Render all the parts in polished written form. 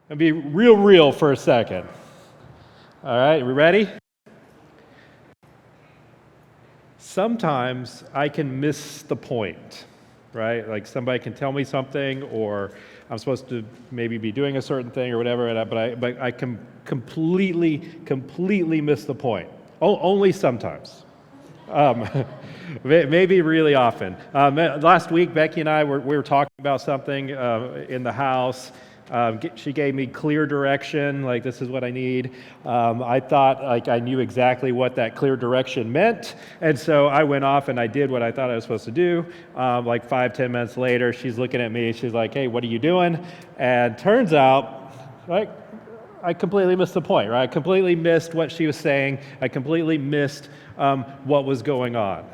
And be real for a second. All right, we ready? Sometimes I can miss the point, right? Like somebody can tell me something, or I'm supposed to maybe be doing a certain thing or whatever, but I can completely miss the point. Only sometimes. Um, maybe really often. Last week, Becky and I we were talking about something in the house. She gave me clear direction, like this is what I need. I thought like I knew exactly what that clear direction meant, and so I went off and I did what I thought I was supposed to do. Like 5-10 minutes later, she's looking at me. She's like, "Hey, what are you doing?" And turns out, like, I completely missed the point, right? I completely missed what she was saying. I completely missed what was going on.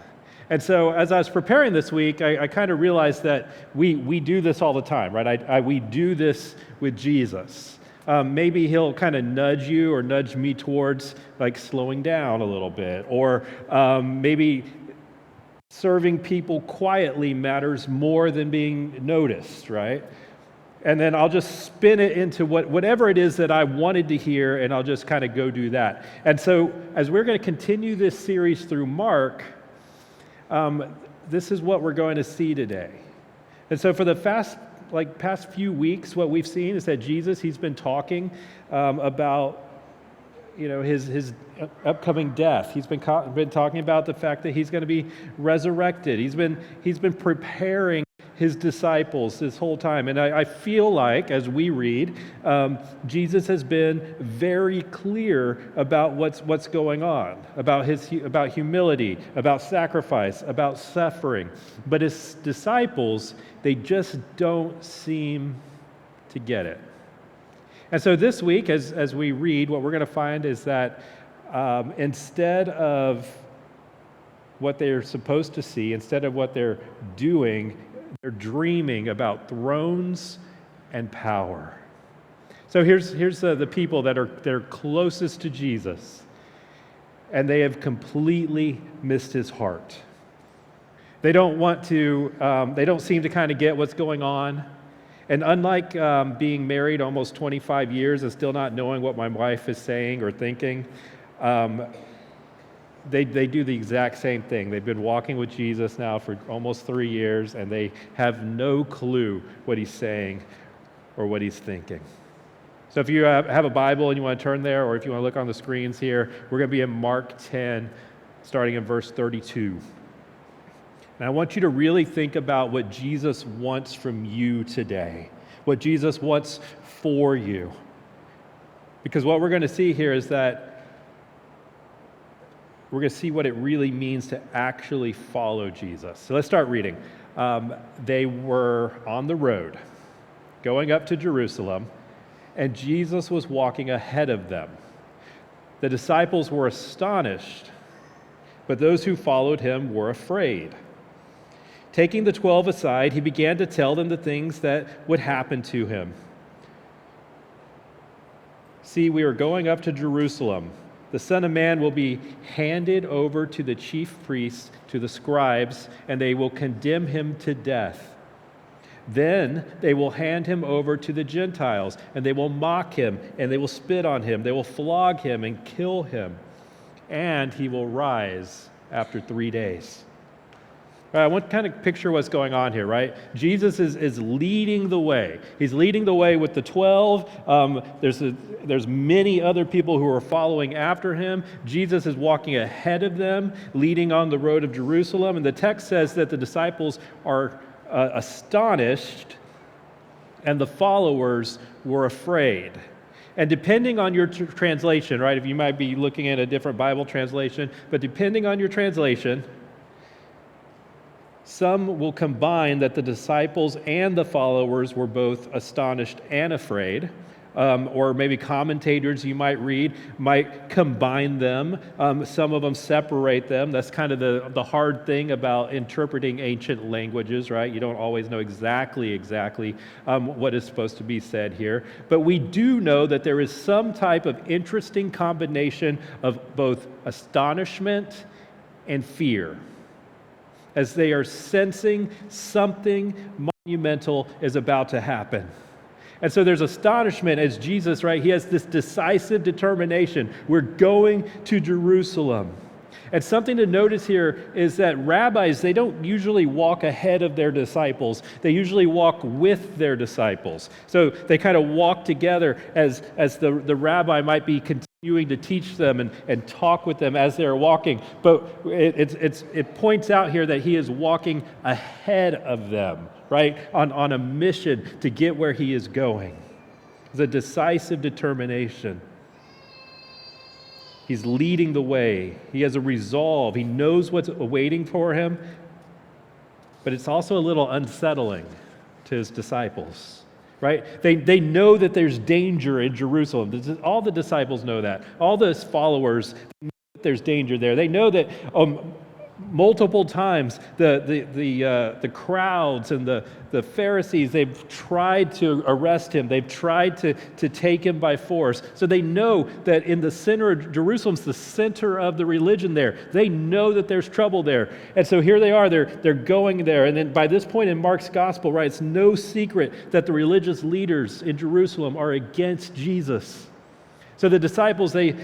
And so as I was preparing this week, I kind of realized that we do this all the time, right? We do this with Jesus. Maybe he'll kind of nudge you or nudge me towards like slowing down a little bit, or maybe serving people quietly matters more than being noticed, right? And then I'll just spin it into whatever it is that I wanted to hear, and I'll just kind of go do that. And so as we're going to continue this series through Mark, this is what we're going to see today. And so for the past few weeks, what we've seen is that Jesus, he's been talking about his upcoming death. He's been talking about the fact that he's going to be resurrected. He's been preparing his disciples this whole time. And I feel like, as we read, Jesus has been very clear about what's going on, about humility, about sacrifice, about suffering. But his disciples, they just don't seem to get it. And so this week, as we read, what we're going to find is that instead of what they're supposed to see, instead of what they're doing, they're dreaming about thrones and power. So here's the people that are closest to Jesus, and they have completely missed his heart. They don't seem to kind of get what's going on. And unlike being married almost 25 years and still not knowing what my wife is saying or thinking, they do the exact same thing. They've been walking with Jesus now for almost 3 years, and they have no clue what he's saying or what he's thinking. So if you have a Bible and you want to turn there, or if you want to look on the screens here, we're going to be in Mark 10, starting in verse 32. And I want you to really think about what Jesus wants from you today, what Jesus wants for you. Because what we're going to see here is that we're going to see what it really means to actually follow Jesus. So let's start reading. They were on the road going up to Jerusalem, and Jesus was walking ahead of them. The disciples were astonished, but those who followed him were afraid. Taking the 12 aside, he began to tell them the things that would happen to him. See, we are going up to Jerusalem. The Son of Man will be handed over to the chief priests, to the scribes, and they will condemn him to death. Then they will hand him over to the Gentiles, and they will mock him, and they will spit on him. They will flog him and kill him, and he will rise after 3 days. All right, I want to kind of picture what's going on here, right? Jesus is leading the way. He's leading the way with the 12. There's many other people who are following after him. Jesus is walking ahead of them, leading on the road of Jerusalem. And the text says that the disciples are astonished, and the followers were afraid. And depending on your translation, right, if you might be looking at a different Bible translation, but depending on your translation, some will combine that the disciples and the followers were both astonished and afraid. Or maybe commentators you might read might combine them. Some of them separate them. That's kind of the hard thing about interpreting ancient languages, right? You don't always know exactly what is supposed to be said here. But we do know that there is some type of interesting combination of both astonishment and fear, as they are sensing something monumental is about to happen. And so there's astonishment as Jesus, right? He has this decisive determination. We're going to Jerusalem. And something to notice here is that rabbis, they don't usually walk ahead of their disciples. They usually walk with their disciples. So they kind of walk together as the rabbi might be continuing to teach them and talk with them as they're walking. But it points out here that he is walking ahead of them, right? On a mission to get where he is going. It's a decisive determination. He's leading the way. He has a resolve. He knows what's awaiting for him. But it's also a little unsettling to his disciples, right? They know that there's danger in Jerusalem. All the disciples know that. All those followers know that there's danger there. They know that multiple times the crowds and the Pharisees, they've tried to arrest him. They've tried to take him by force. So they know that in the center of Jerusalem's the center of the religion there. They know that there's trouble there. And so here they are, they're going there. And then by this point in Mark's gospel, right, it's no secret that the religious leaders in Jerusalem are against Jesus. So the disciples, they've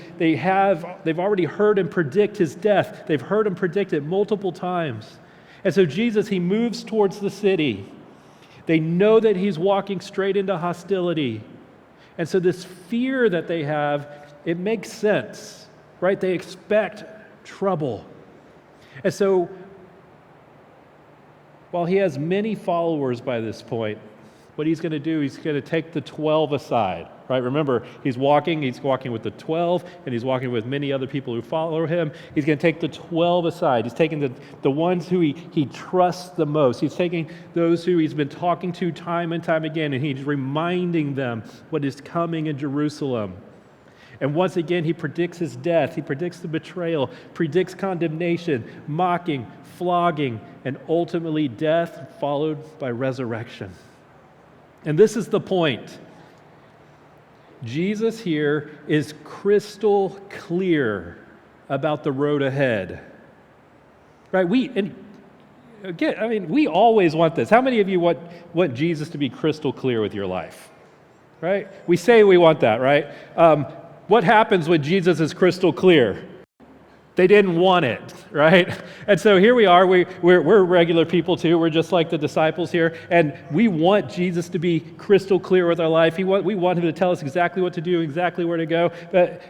already heard him predict his death. They've heard him predict it multiple times. And so Jesus, he moves towards the city. They know that he's walking straight into hostility. And so this fear that they have, it makes sense, right? They expect trouble. And so while he has many followers by this point, what he's going to do, he's going to take the 12 aside, right? Remember, he's walking with the 12, and he's walking with many other people who follow him. He's going to take the 12 aside. He's taking the ones who he trusts the most. He's taking those who he's been talking to time and time again, and he's reminding them what is coming in Jerusalem. And once again, he predicts his death. He predicts the betrayal, predicts condemnation, mocking, flogging, and ultimately death followed by resurrection. And this is the point. Jesus here is crystal clear about the road ahead. Right? We always want this. How many of you want Jesus to be crystal clear with your life? Right? We say we want that, right? What happens when Jesus is crystal clear? They didn't want it, right? And so here we are, we're regular people too, we're just like the disciples here, and we want Jesus to be crystal clear with our life. We want him to tell us exactly what to do, exactly where to go,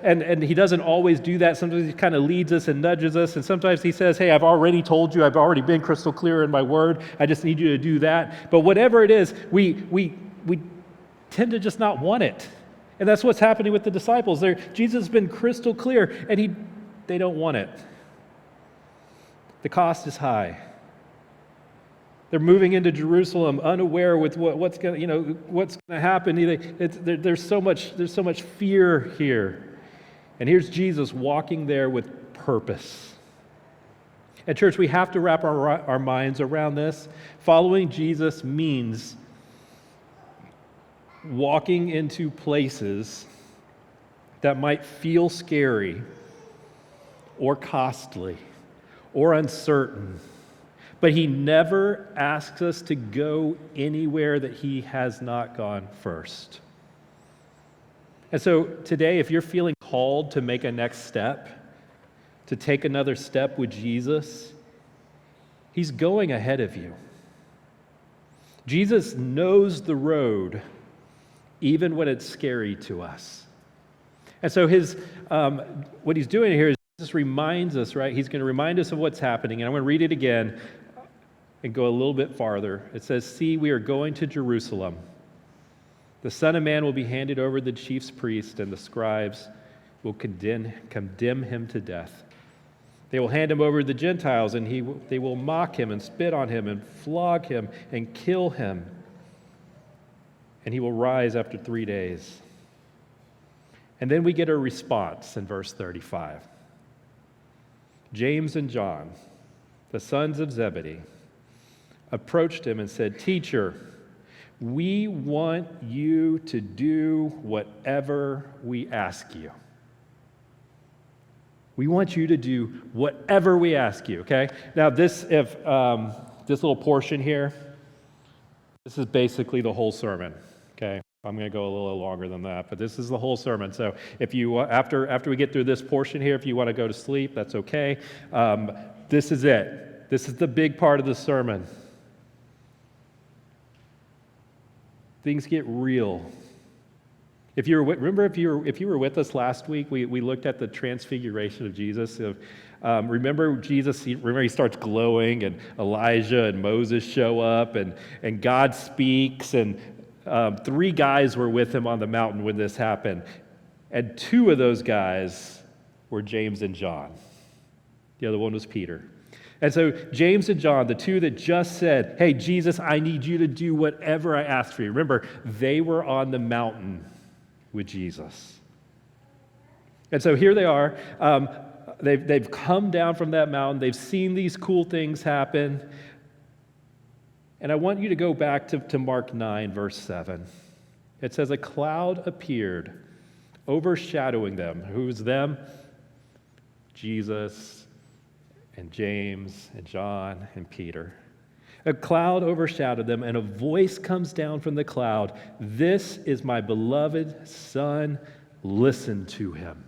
and he doesn't always do that. Sometimes he kind of leads us and nudges us, and sometimes he says, hey, I've already told you, I've already been crystal clear in my word, I just need you to do that. But whatever it is, we tend to just not want it. And that's what's happening with the disciples. Jesus has been crystal clear, and they don't want it. The cost is high. They're moving into Jerusalem unaware with what's going to happen. There's so much fear here. And here's Jesus walking there with purpose. At church, we have to wrap our minds around this. Following Jesus means walking into places that might feel scary, or costly, or uncertain. But he never asks us to go anywhere that he has not gone first. And so today, if you're feeling called to make a next step, to take another step with Jesus, he's going ahead of you. Jesus knows the road, even when it's scary to us. And so what he's doing here is Jesus reminds us, right? He's going to remind us of what's happening. And I'm going to read it again and go a little bit farther. It says, see, we are going to Jerusalem. The Son of Man will be handed over to the chief priests, and the scribes will condemn him to death. They will hand him over to the Gentiles, and they will mock him and spit on him and flog him and kill him. And he will rise after 3 days. And then we get a response in verse 35. James and John, the sons of Zebedee, approached him and said, Teacher, we want you to do whatever we ask you. We want you to do whatever we ask you, okay? Now, this little portion here, this is basically the whole sermon, okay? I'm going to go a little longer than that, but this is the whole sermon. So if you, after we get through this portion here, if you want to go to sleep, that's okay. This is it. This is the big part of the sermon. Things get real. If you were with us last week, we looked at the transfiguration of Jesus. Remember Jesus, he starts glowing, and Elijah and Moses show up, and God speaks, and 3 guys were with him on the mountain when this happened. And 2 of those guys were James and John. The other one was Peter. And so James and John, the 2 that just said, hey, Jesus, I need you to do whatever I ask for you. Remember, they were on the mountain with Jesus. And so here they are. They've come down from that mountain. They've seen these cool things happen. And I want you to go back to Mark 9, verse 7. It says, a cloud appeared, overshadowing them. Who's them? Jesus and James and John and Peter. A cloud overshadowed them, and a voice comes down from the cloud. This is my beloved Son. Listen to him.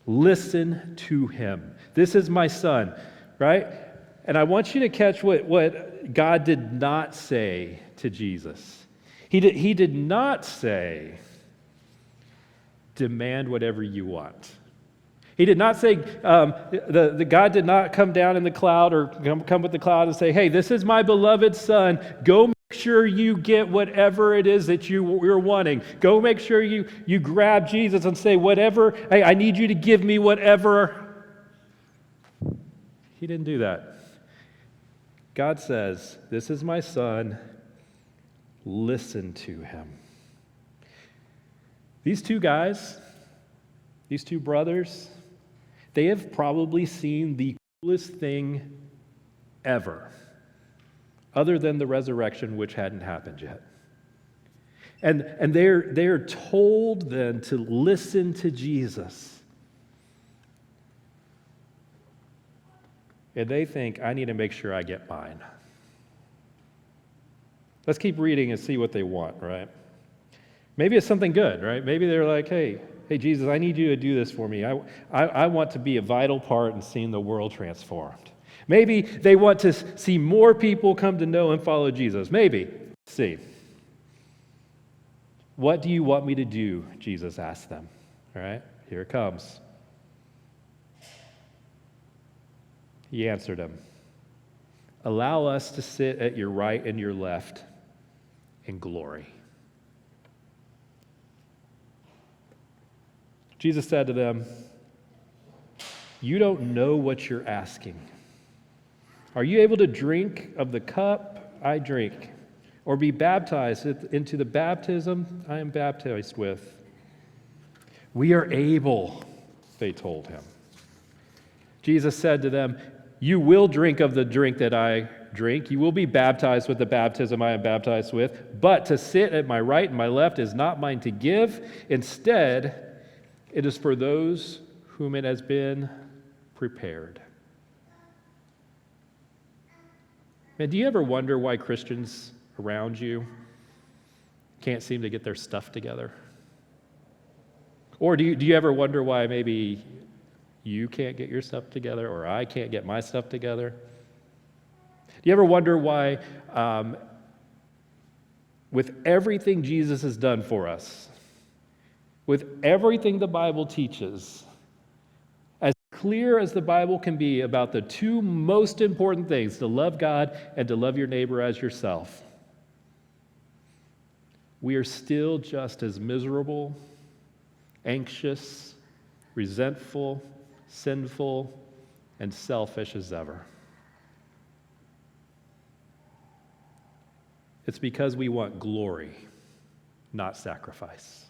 Listen to him. This is my Son, right? And I want you to catch what God did not say to Jesus. He did not say, demand whatever you want. He did not say, the God did not come down in the cloud or come with the cloud and say, hey, this is my beloved Son. Go make sure you get whatever it is that you're wanting. Go make sure you grab Jesus and say, whatever, hey, I need you to give me whatever. He didn't do that. God says, this is my Son. Listen to him. These 2 guys, these 2 brothers, they have probably seen the coolest thing ever, other than the resurrection, which hadn't happened yet. And they're told then to listen to Jesus. And they think, I need to make sure I get mine. Let's keep reading and see what they want, right? Maybe it's something good, right? Maybe they're like, hey, Jesus, I need you to do this for me. I want to be a vital part in seeing the world transformed. Maybe they want to see more people come to know and follow Jesus. Maybe. Let's see. What do you want me to do? Jesus asked them. All right, here it comes. He answered them. Allow us to sit at your right and your left in glory. Jesus said to them, you don't know what you're asking. Are you able to drink of the cup I drink, or be baptized into the baptism I am baptized with? We are able, they told him. Jesus said to them, you will drink of the drink that I drink. You will be baptized with the baptism I am baptized with. But to sit at my right and my left is not mine to give. Instead, it is for those whom it has been prepared. Man, do you ever wonder why Christians around you can't seem to get their stuff together? Or do you ever wonder why maybe you can't get your stuff together, or I can't get my stuff together? Do you ever wonder why, with everything Jesus has done for us, with everything the Bible teaches, as clear as the Bible can be about the 2 most important things, to love God and to love your neighbor as yourself, we are still just as miserable, anxious, resentful, sinful, and selfish as ever. It's because we want glory, not sacrifice.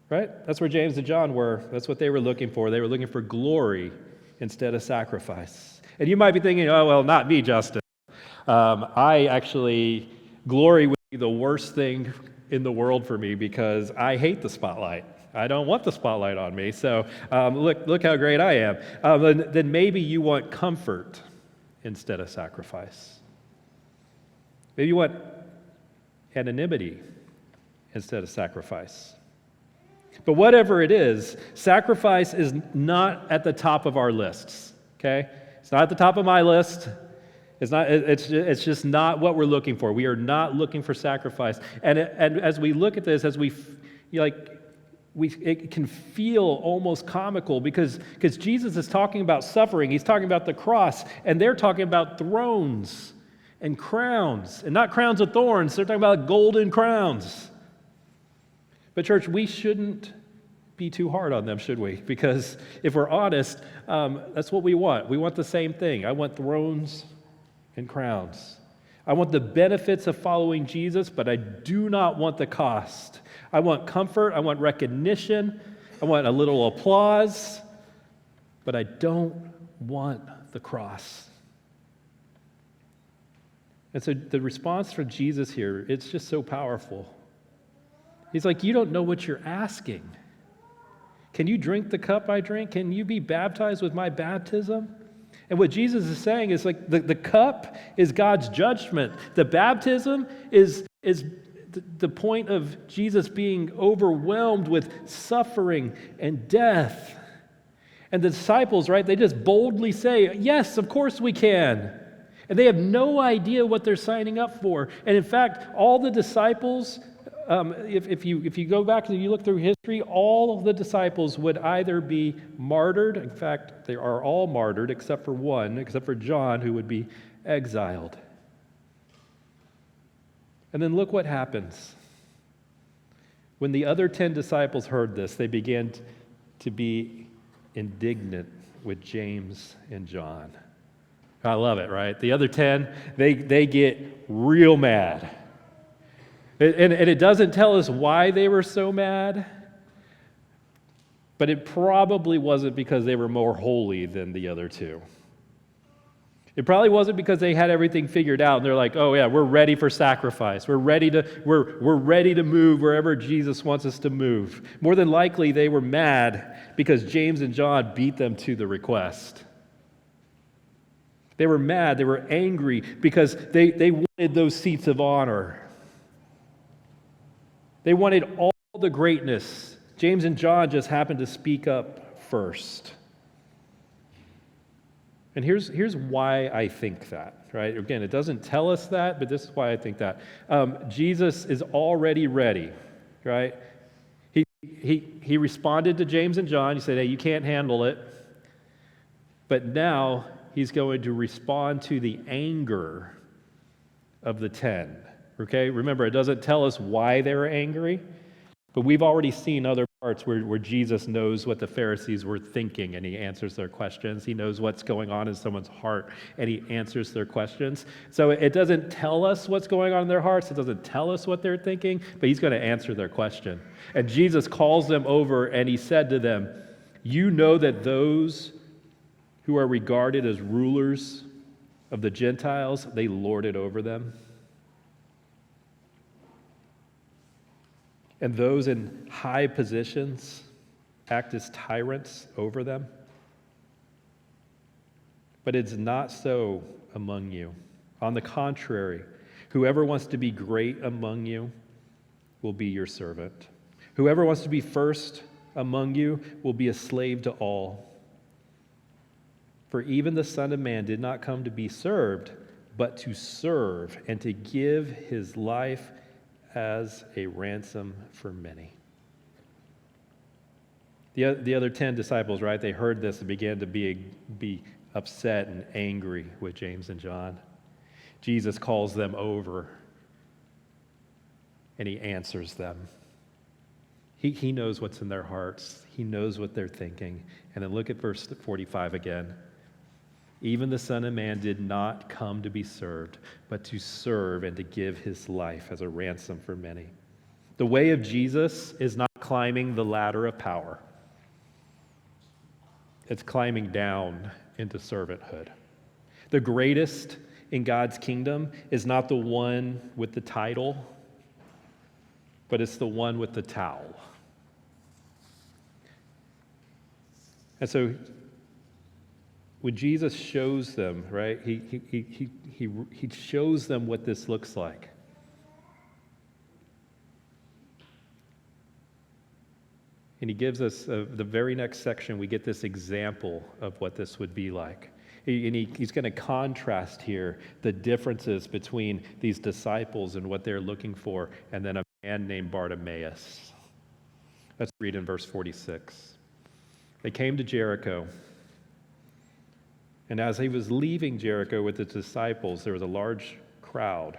Right? That's where James and John were. That's what they were looking for. They were looking for glory instead of sacrifice. And you might be thinking, oh, well, not me, Justin. Glory would be the worst thing in the world for me because I hate the spotlight. I don't want the spotlight on me. So look how great I am. Then maybe you want comfort instead of sacrifice. Maybe you want anonymity instead of sacrifice. But whatever it is, sacrifice is not at the top of our lists, okay? It's not at the top of my list. It's just not what we're looking for. We are not looking for sacrifice. And as we look at this, it can feel almost comical because Jesus is talking about suffering. He's talking about the cross, and they're talking about thrones and crowns, and not crowns of thorns. They're talking about golden crowns. But church, we shouldn't be too hard on them, should we? Because if we're honest, that's what we want. We want the same thing. I want thrones and crowns. I want the benefits of following Jesus, but I do not want the cost. I want comfort. I want recognition. I want a little applause, but I don't want the cross. And so the response from Jesus here, it's just so powerful. He's like, you don't know what you're asking. Can you drink the cup I drink? Can you be baptized with my baptism? And what Jesus is saying is like the cup is God's judgment. The baptism is the point of Jesus being overwhelmed with suffering and death. And the disciples, right, they just boldly say, yes, of course we can. And they have no idea what they're signing up for. And in fact, all the disciples, if you go back and you look through history, all of the disciples would either be martyred. In fact, they are all martyred except for one, except for John, who would be exiled. And then look what happens. When the other 10 disciples heard this, they began to be indignant with James and John. I love it, right? The other 10, they get real mad. And it doesn't tell us why they were so mad, but it probably wasn't because they were more holy than the other two. It probably wasn't because they had everything figured out and they're like, oh yeah, we're ready for sacrifice. We're ready to move wherever Jesus wants us to move. More than likely, they were mad because James and John beat them to the request. They were mad, they were angry because they wanted those seats of honor. They wanted all the greatness. James and John just happened to speak up first. And here's why I think that, right? Again, it doesn't tell us that, but this is why I think that. Jesus is already ready, right? He responded to James and John. He said, hey, you can't handle it. But now he's going to respond to the anger of the 10. Okay, remember, it doesn't tell us why they were angry, but we've already seen other parts where Jesus knows what the Pharisees were thinking and he answers their questions. He knows what's going on in someone's heart and he answers their questions. So it doesn't tell us what's going on in their hearts. It doesn't tell us what they're thinking, but he's going to answer their question. And Jesus calls them over and he said to them, you know that those who are regarded as rulers of the Gentiles, they lord it over them. And those in high positions act as tyrants over them. But it's not so among you. On the contrary, whoever wants to be great among you will be your servant. Whoever wants to be first among you will be a slave to all. For even the Son of Man did not come to be served, but to serve and to give his life as a ransom for many. The other 10 disciples, right, they heard this and began to be upset and angry with James and John. Jesus calls them over and he answers them. He knows what's in their hearts. He knows what they're thinking. And then look at verse 45 again. Even the Son of Man did not come to be served, but to serve and to give his life as a ransom for many. The way of Jesus is not climbing the ladder of power. It's climbing down into servanthood. The greatest in God's kingdom is not the one with the title, but it's the one with the towel. And so when Jesus shows them, right, he shows them what this looks like. And he gives us, the very next section, we get this example of what this would be like. He's going to contrast here the differences between these disciples and what they're looking for, and then a man named Bartimaeus. Let's read in verse 46. They came to Jericho, and as he was leaving Jericho with his disciples, there was a large crowd.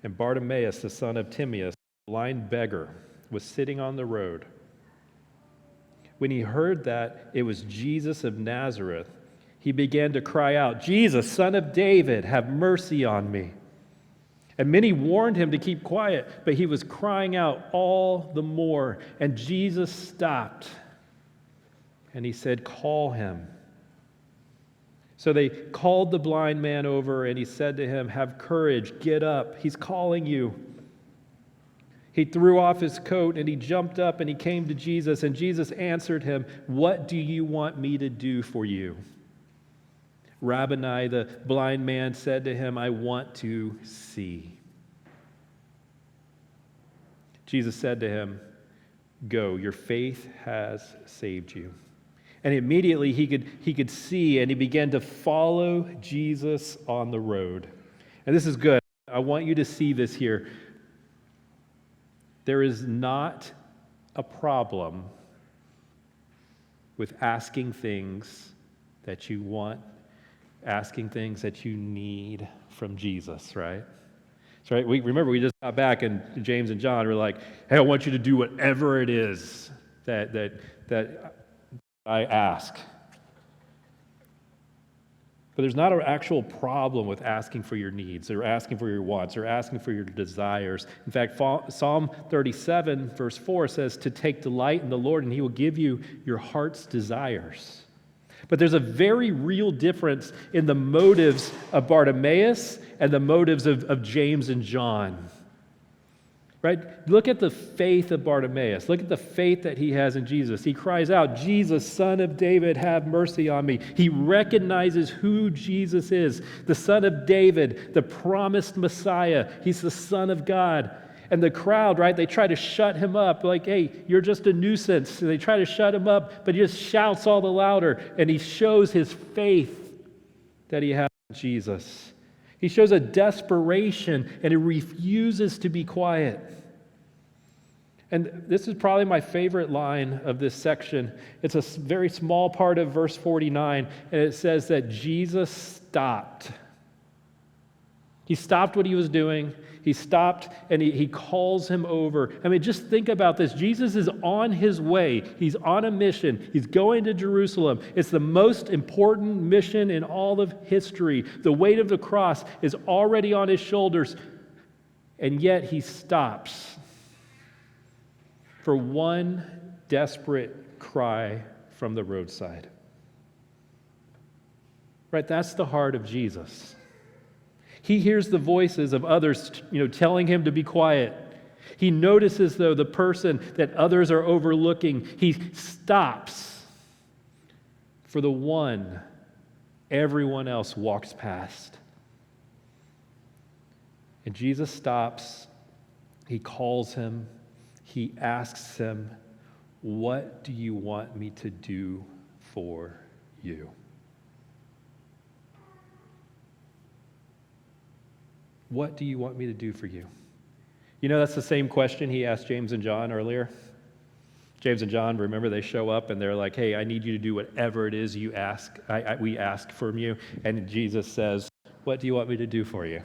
And Bartimaeus, the son of Timaeus, a blind beggar, was sitting on the road. When he heard that it was Jesus of Nazareth, he began to cry out, "Jesus, Son of David, have mercy on me." And many warned him to keep quiet, but he was crying out all the more. And Jesus stopped, and he said, "Call him." So they called the blind man over, and he said to him, "Have courage, get up, he's calling you." He threw off his coat, and he jumped up, and he came to Jesus. And Jesus answered him, "What do you want me to do for you?" Rabboni, the blind man, said to him, "I want to see." Jesus said to him, "Go, your faith has saved you." And immediately he could see, and he began to follow Jesus on the road. And this is good. I want you to see this here. There is not a problem with asking things that you want, asking things that you need from Jesus, right? So, right, we just got back, and James and John were like, "Hey, I want you to do whatever it is that I ask." But there's not an actual problem with asking for your needs, or asking for your wants, or asking for your desires. In fact, Psalm 37, verse 4 says to take delight in the Lord, and he will give you your heart's desires. But there's a very real difference in the motives of Bartimaeus and the motives of James and John. Right? Look at the faith of Bartimaeus. Look at the faith that he has in Jesus. He cries out, "Jesus, Son of David, have mercy on me." He recognizes who Jesus is, the Son of David, the promised Messiah. He's the Son of God. And the crowd, right, they try to shut him up, like, "Hey, you're just a nuisance." So they try to shut him up, but he just shouts all the louder, and he shows his faith that he has in Jesus. He shows a desperation, and he refuses to be quiet. And this is probably my favorite line of this section. It's a very small part of verse 49, and it says that Jesus stopped. He stopped what he was doing. He stopped, and he calls him over. I mean, just think about this. Jesus is on his way. He's on a mission. He's going to Jerusalem. It's the most important mission in all of history. The weight of the cross is already on his shoulders, and yet he stops for one desperate cry from the roadside. Right? That's the heart of Jesus. He hears the voices of others, telling him to be quiet. He notices, though, the person that others are overlooking. He stops for the one everyone else walks past. And Jesus stops. He calls him. He asks him, "What do you want me to do for you?" What do you want me to do for you? That's the same question he asked James and John earlier. James and John, remember, they show up and they're like, "Hey, I need you to do whatever it is you ask. We ask from you." And Jesus says, "What do you want me to do for you?"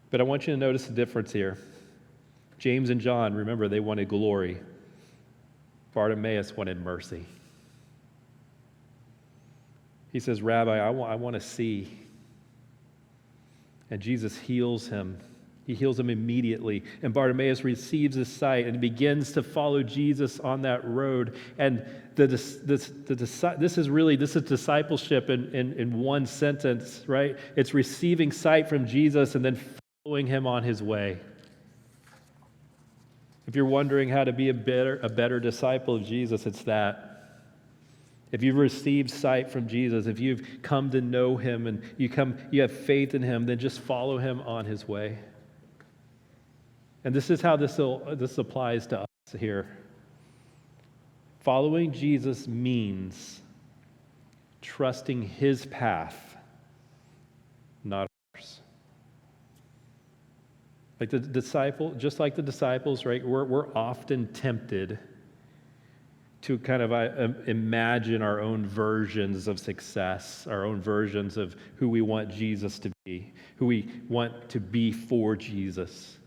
But I want you to notice the difference here. James and John, remember, they wanted glory. Bartimaeus wanted mercy. He says, "Rabbi, I want to see." And Jesus heals him. He heals him immediately. And Bartimaeus receives his sight and begins to follow Jesus on that road. And this is discipleship in one sentence, right? It's receiving sight from Jesus and then following him on his way. If you're wondering how to be a better disciple of Jesus, it's that. If you've received sight from Jesus, if you've come to know him and you have faith in him, then just follow him on his way. And this is how this applies to us here. Following Jesus means trusting his path, not ours. Just like the disciples, right? We're often tempted to kind of imagine our own versions of success, our own versions of who we want Jesus to be, who we want to be for Jesus.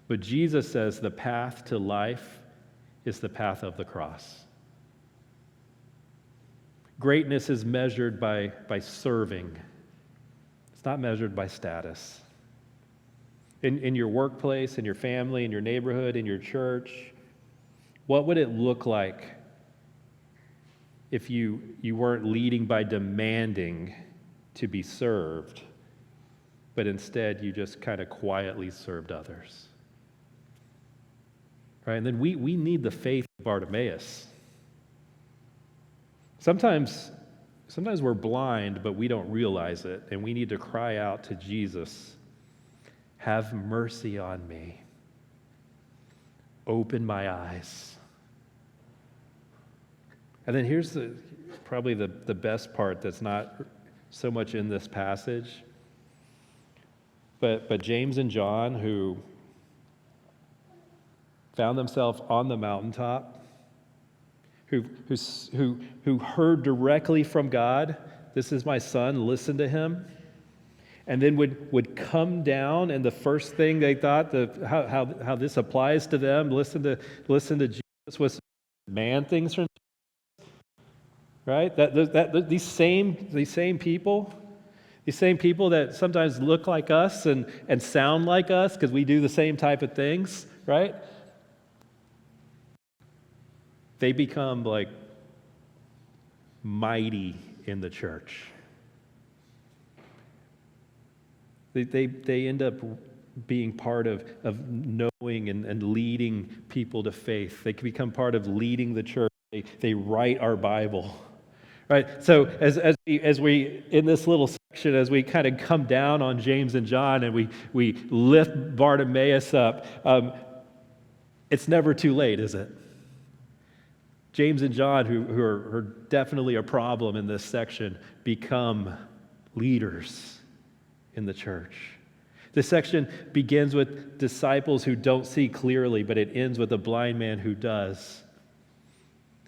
But Jesus says the path to life is the path of the cross. Greatness is measured by serving. It's not measured by status. In your workplace, in your family, in your neighborhood, in your church, what would it look like if you weren't leading by demanding to be served, but instead you just kind of quietly served others? Right? And then we need the faith of Bartimaeus. Sometimes we're blind, but we don't realize it, and we need to cry out to Jesus, "Have mercy on me. Open my eyes." And then here's probably the best part that's not so much in this passage, but James and John, who found themselves on the mountaintop, who heard directly from God, "This is my son, listen to him," and then would come down, and the first thing they thought, how this applies to them, listen to Jesus, was demand things from Jesus, right? These same people that sometimes look like us and sound like us because we do the same type of things, right? They become like mighty in the church. They end up being part of knowing and leading people to faith. They can become part of leading the church. They write our Bible, right? So as we in this little section, as we kind of come down on James and John and we lift Bartimaeus up, it's never too late, is it? James and John, who are definitely a problem in this section, become leaders in the church. This section begins with disciples who don't see clearly, but it ends with a blind man who does.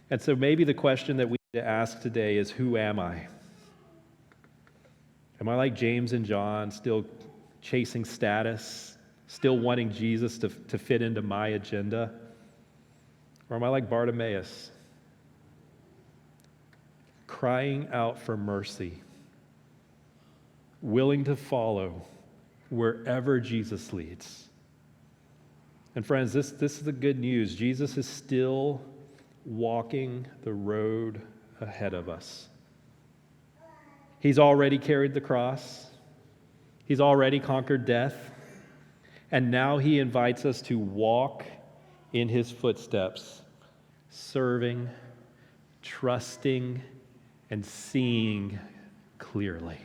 And so maybe the question that we need to ask today is, who am I? Am I like James and John, still chasing status, still wanting Jesus to fit into my agenda? Or am I like Bartimaeus, crying out for mercy, willing to follow wherever Jesus leads? And friends, this is the good news. Jesus is still walking the road ahead of us. He's already carried the cross. He's already conquered death. And now he invites us to walk in his footsteps, serving, trusting, and seeing clearly.